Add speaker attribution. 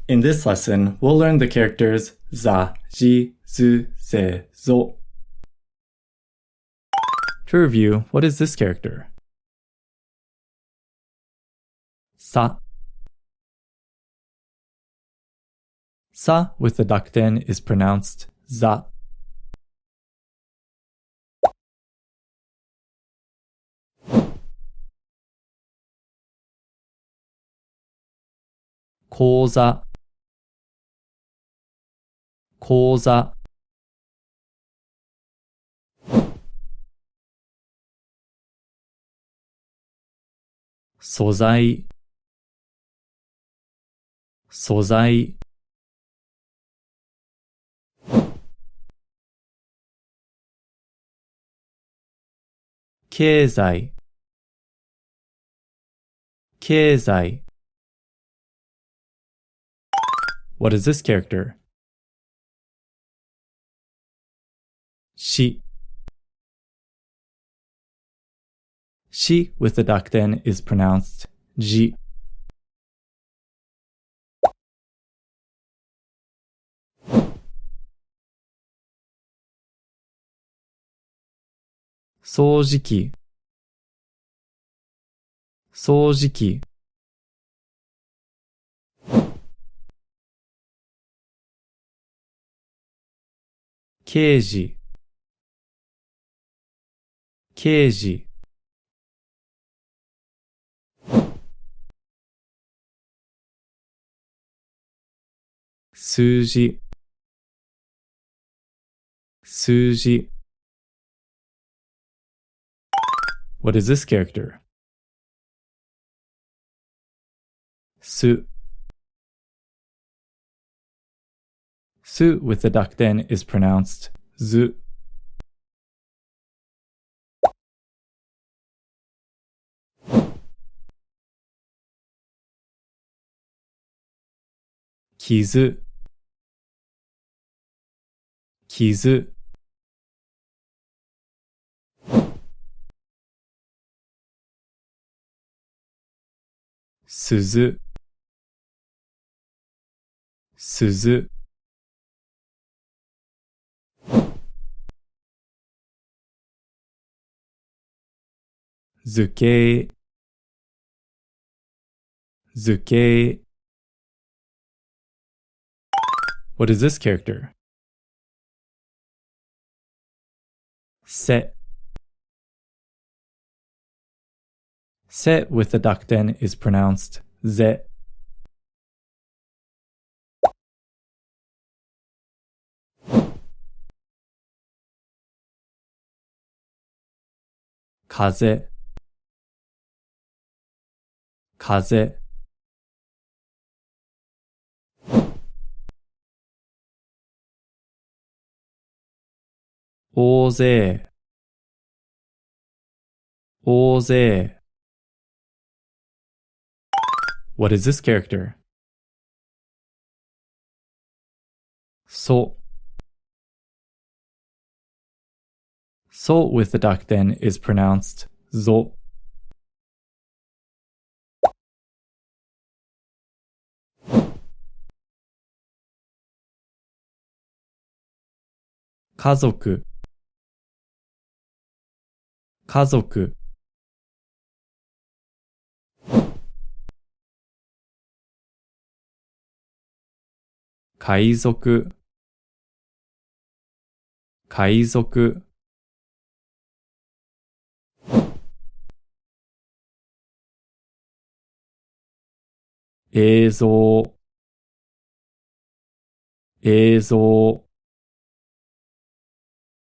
Speaker 1: In this lesson, we'll learn the characters za, ji, zu, ze, zo. To review, what is this character? Sa. Sa with the dakten is pronounced za. Koza. Koza. Sozai. Sozai. Keizai. Keizai. What is this character? Shi. Shi with the dakten is pronounced ji. Soujiki. Soujiki. Keiji. Keiji. Suji. Suji. What is this character? Su. Su with the dakten is pronounced zu. Kizu. Kizu. Suzu. Suzu. Zuke. Zuke. What is this character? Se. Se with the dakten is pronounced ze. Kaze. Kaze. Oze. Oze. What is this character? So. So with the dakten is pronounced zo. Kazoku. Kazoku. Kaizoku. Kaizoku. Eizo. Eizo.